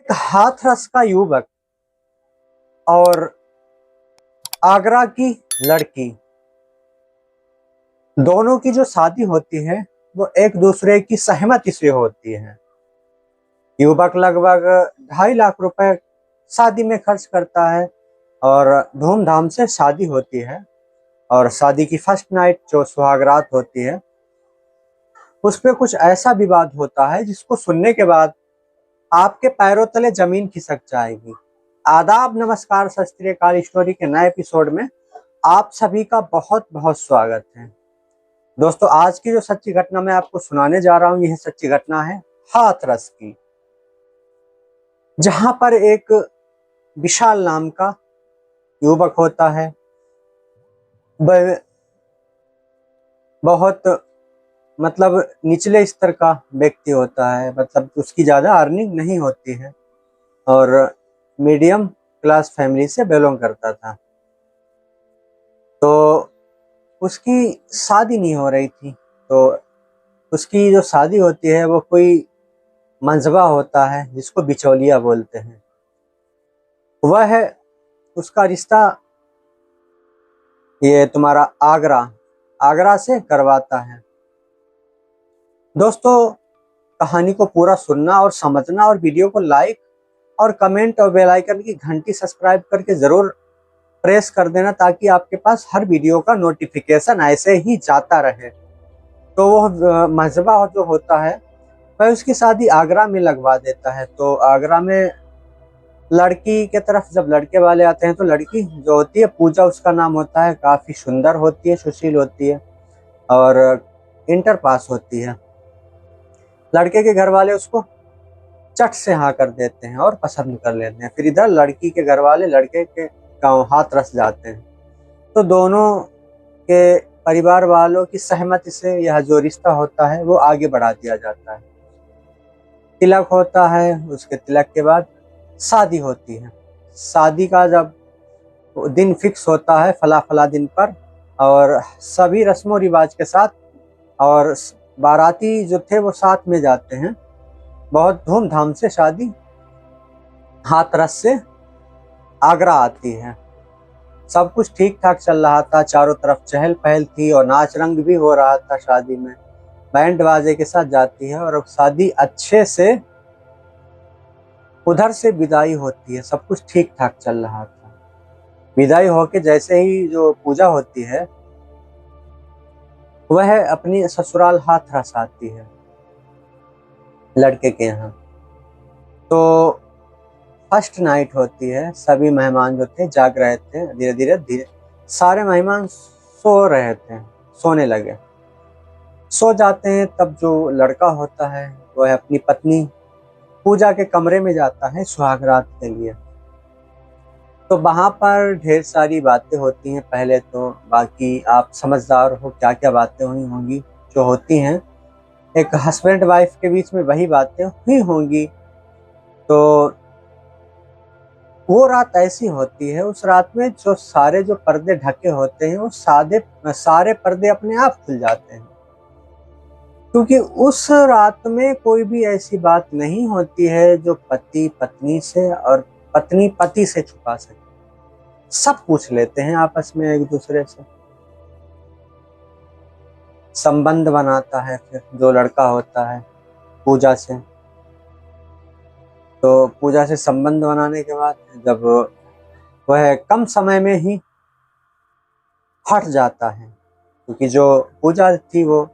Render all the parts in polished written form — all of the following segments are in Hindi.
एक हाथरस का युवक और आगरा की लड़की, दोनों की जो शादी होती है वो एक दूसरे की सहमति से होती है। युवक लगभग 2.5 लाख रुपए शादी में खर्च करता है और धूमधाम से शादी होती है। और शादी की फर्स्ट नाइट जो सुहागरात होती है उस पे कुछ ऐसा विवाद होता है जिसको सुनने के बाद आपके पैरों तले जमीन खिसक जाएगी। आदाब, नमस्कार, सत श्री अकाल। स्टोरी के नए एपिसोड में आप सभी का बहुत बहुत स्वागत है। दोस्तों, आज की जो सच्ची घटना मैं आपको सुनाने जा रहा हूँ, यह सच्ची घटना है हाथरस की, जहां पर एक विशाल नाम का युवक होता है। बहुत मतलब निचले स्तर का व्यक्ति होता है, मतलब उसकी ज्यादा अर्निंग नहीं होती है और मीडियम क्लास फैमिली से बिलोंग करता था। तो उसकी शादी नहीं हो रही थी। तो उसकी जो शादी होती है वो कोई मंझवा होता है जिसको बिचौलिया बोलते हैं। वह है उसका रिश्ता ये तुम्हारा आगरा से करवाता है। दोस्तों, कहानी को पूरा सुनना और समझना और वीडियो को लाइक और कमेंट और बेल आइकन की घंटी सब्सक्राइब करके जरूर प्रेस कर देना ताकि आपके पास हर वीडियो का नोटिफिकेशन ऐसे ही जाता रहे। तो वो मजहबा जो होता है वह उसकी शादी आगरा में लगवा देता है। तो आगरा में लड़की के तरफ जब लड़के वाले आते हैं तो लड़की जो होती है, पूजा उसका नाम होता है, काफी सुंदर होती है, सुशील होती है और इंटर पास होती है। लड़के के घर वाले उसको चट से हाँ कर देते हैं और पसंद कर लेते हैं। फिर इधर लड़की के घर वाले लड़के के गांव हाथरस जाते हैं। तो दोनों के परिवार वालों की सहमति से यह जो रिश्ता होता है वो आगे बढ़ा दिया जाता है। तिलक होता है, उसके तिलक के बाद शादी होती है। शादी का जब दिन फिक्स होता है फला फला दिन पर, और सभी रस्मों रिवाज के साथ, और बाराती जो थे वो साथ में जाते हैं। बहुत धूमधाम से शादी हाथरस से आगरा आती है। सब कुछ ठीक ठाक चल रहा था, चारों तरफ चहल पहल थी और नाच रंग भी हो रहा था। शादी में बैंड बाजे के साथ जाती है और शादी अच्छे से उधर से विदाई होती है। सब कुछ ठीक ठाक चल रहा था। विदाई होके जैसे ही जो पूजा होती है वह अपनी ससुराल हाथरस आती है लड़के के यहाँ। तो फर्स्ट नाइट होती है। सभी मेहमान जो थे जाग रहे थे, धीरे धीरे सारे मेहमान सो रहे थे, सोने लगे, सो जाते हैं। तब जो लड़का होता है वह अपनी पत्नी पूजा के कमरे में जाता है सुहागरात के लिए। तो वहां पर ढेर सारी बातें होती हैं। पहले तो बाकी आप समझदार हो क्या क्या बातें हुई होंगी जो होती हैं, एक हस्बैंड वाइफ के बीच में वही बातें हुई होंगी। तो वो रात ऐसी होती है, उस रात में जो पर्दे ढके होते हैं वो सारे पर्दे अपने आप खुल जाते हैं, क्योंकि उस रात में कोई भी ऐसी बात नहीं होती है जो पति पत्नी से और पत्नी पति से छुपा सके। सब पूछ लेते हैं आपस में एक दूसरे से। संबंध बनाता है फिर जो लड़का होता है पूजा से। तो पूजा से संबंध बनाने के बाद जब वह कम समय में ही हट जाता है, क्योंकि जो पूजा थी वो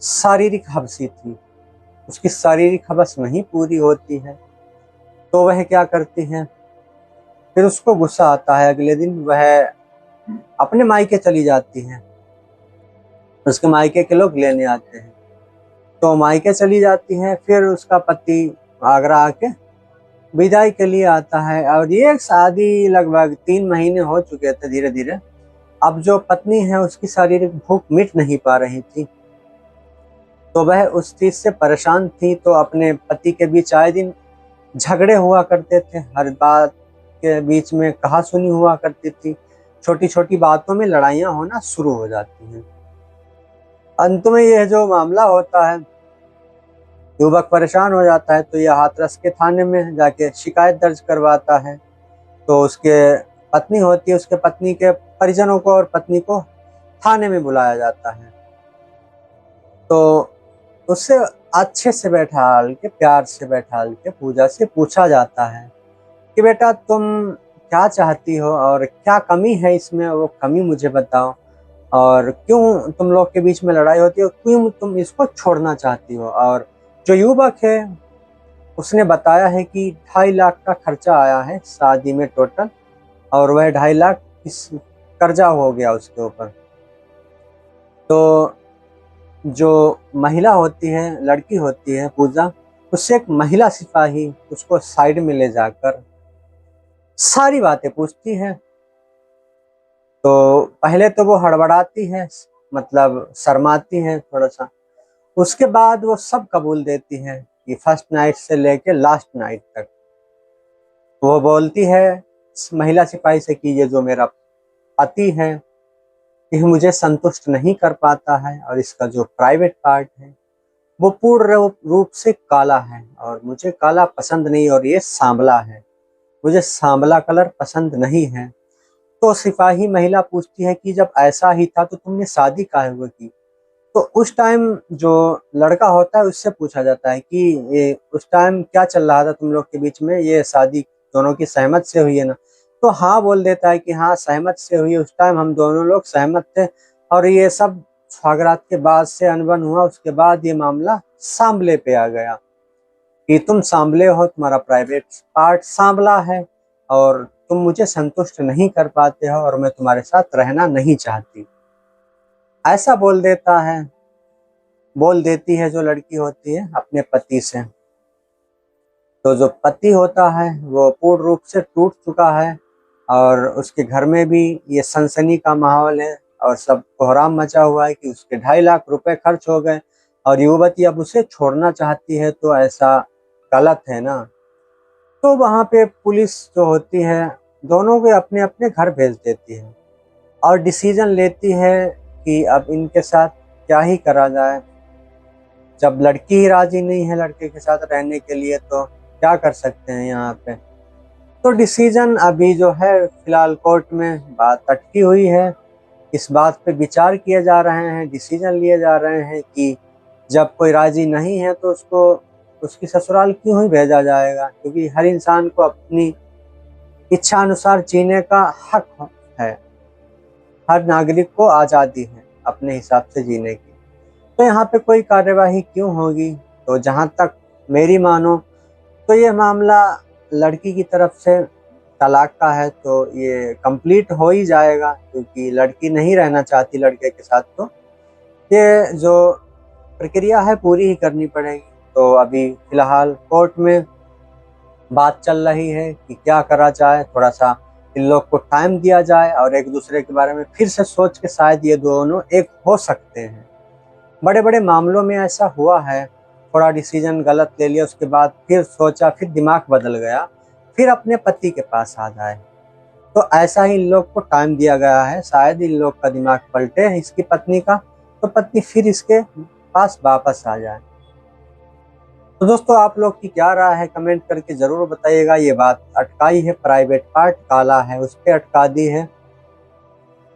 शारीरिक हबसी थी, उसकी शारीरिक हवस नहीं पूरी होती है। तो वह क्या करती है, फिर उसको गुस्सा आता है। अगले दिन वह अपने मायके चली जाती है, उसके मायके के लोग लेने आते हैं। तो मायके चली जाती है। फिर उसका पति आगरा आके विदाई के लिए आता है और ये शादी लगभग 3 महीने हो चुके थे। धीरे धीरे अब जो पत्नी है उसकी शारीरिक भूख मिट नहीं पा रही थी, तो वह उस चीज से परेशान थी। तो अपने पति के बीच आए दिन झगड़े हुआ करते थे, हर बात के बीच में कहासुनी हुआ करती थी, छोटी छोटी बातों में लड़ाइयाँ होना शुरू हो जाती हैं। अंत में यह जो मामला होता है युवक परेशान हो जाता है तो यह हाथरस के थाने में जाके शिकायत दर्ज करवाता है। तो उसके पत्नी होती है, उसके पत्नी के परिजनों को और पत्नी को थाने में बुलाया जाता है। तो उससे अच्छे से बैठाल के, प्यार से बैठाल के पूजा से पूछा जाता है कि बेटा तुम क्या चाहती हो और क्या कमी है इसमें, वो कमी मुझे बताओ, और क्यों तुम लोग के बीच में लड़ाई होती है, क्यों तुम इसको छोड़ना चाहती हो। और जो युवक है उसने बताया है कि 2.5 लाख का खर्चा आया है शादी में टोटल, और वह 2.5 लाख इस कर्जा हो गया उसके ऊपर। तो जो महिला होती है, लड़की होती है पूजा, उससे एक महिला सिपाही उसको साइड में ले जाकर सारी बातें पूछती है। तो पहले तो वो हड़बड़ाती है, मतलब शर्माती है थोड़ा सा। उसके बाद वो सब कबूल देती है कि फर्स्ट नाइट से लेके लास्ट नाइट तक। वो बोलती है महिला सिपाही से कि ये जो मेरा पति है ये मुझे संतुष्ट नहीं कर पाता है, और इसका जो प्राइवेट पार्ट है वो पूर्ण रूप से काला है, और मुझे काला पसंद नहीं, और ये सांवला है, मुझे सांवला कलर पसंद नहीं है। तो सिपाही महिला पूछती है कि जब ऐसा ही था तो तुमने शादी काहे हुए की। तो उस टाइम जो लड़का होता है उससे पूछा जाता है कि ये उस टाइम क्या चल रहा था तुम लोग के बीच में, ये शादी दोनों की सहमत से हुई है ना। तो हाँ बोल देता है कि हाँ सहमत से हुई, उस टाइम हम दोनों लोग सहमत थे, और ये सब स्वागरात के बाद से अनबन हुआ, उसके बाद ये मामला सांबले पे आ गया कि तुम सांबले हो, तुम्हारा प्राइवेट पार्ट सांबला है, और तुम मुझे संतुष्ट नहीं कर पाते हो, और मैं तुम्हारे साथ रहना नहीं चाहती। ऐसा बोल देती है जो लड़की होती है अपने पति से। तो जो पति होता है वो पूर्ण रूप से टूट चुका है, और उसके घर में भी ये सनसनी का माहौल है, और सब कोहराम मचा हुआ है कि उसके 2.5 लाख रुपए खर्च हो गए, और युवती अब उसे छोड़ना चाहती है। तो ऐसा गलत है ना। तो वहाँ पे पुलिस जो होती है दोनों को अपने अपने घर भेज देती है, और डिसीजन लेती है कि अब इनके साथ क्या ही करा जाए। जब लड़की ही राजी नहीं है लड़के के साथ रहने के लिए तो क्या कर सकते हैं यहाँ पे। तो डिसीजन अभी जो है फिलहाल कोर्ट में बात अटकी हुई है। इस बात पे विचार किए जा रहे हैं, डिसीजन लिए जा रहे हैं कि जब कोई राजी नहीं है तो उसको उसकी ससुराल क्यों ही भेजा जाएगा, क्योंकि हर इंसान को अपनी इच्छा अनुसार जीने का हक है। हर नागरिक को आज़ादी है अपने हिसाब से जीने की। तो यहाँ पे कोई कार्यवाही क्यों होगी। तो जहाँ तक मेरी मानो तो ये मामला लड़की की तरफ से तलाक का है, तो ये कंप्लीट हो ही जाएगा, क्योंकि लड़की नहीं रहना चाहती लड़के के साथ। तो ये जो प्रक्रिया है पूरी ही करनी पड़ेगी। तो अभी फिलहाल कोर्ट में बात चल रही है कि क्या करा जाए, थोड़ा सा इन लोग को टाइम दिया जाए, और एक दूसरे के बारे में फिर से सोच के शायद ये दोनों एक हो सकते हैं। बड़े बड़े मामलों में ऐसा हुआ है, थोड़ा डिसीजन गलत ले लिया, उसके बाद फिर सोचा, फिर दिमाग बदल गया, फिर अपने पति के पास आ जाए। तो ऐसा ही इन लोग को टाइम दिया गया है, शायद इन लोग का दिमाग पलटे इसकी पत्नी का, तो पत्नी फिर इसके पास वापस आ जाए। तो दोस्तों आप लोग की क्या राय है कमेंट करके जरूर बताइएगा। ये बात अटकाई है, प्राइवेट पार्ट काला है उस पर अटका दी है,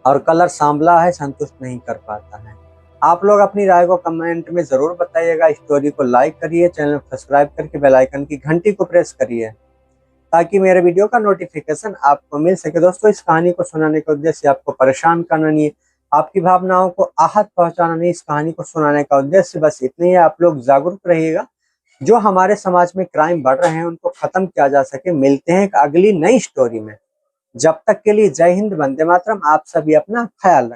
और कलर सांवला है, संतुष्ट नहीं कर पाता है। आप लोग अपनी राय को कमेंट में जरूर बताइएगा। स्टोरी को लाइक करिए, चैनल को सब्सक्राइब करके बेल आइकन की घंटी को प्रेस करिए ताकि मेरे वीडियो का नोटिफिकेशन आपको मिल सके। दोस्तों इस कहानी को सुनाने का उद्देश्य आपको परेशान करना नहीं है, आपकी भावनाओं को आहत पहुंचाना नहीं। इस कहानी को सुनाने का उद्देश्य बस इतना ही है, आप लोग जागरूक रहिएगा। जो हमारे समाज में क्राइम बढ़ रहे हैं उनको खत्म किया जा सके। मिलते हैं एक अगली नई स्टोरी में। जब तक के लिए जय हिंद, वंदे मातरम। आप सभी अपना ख्याल रखें।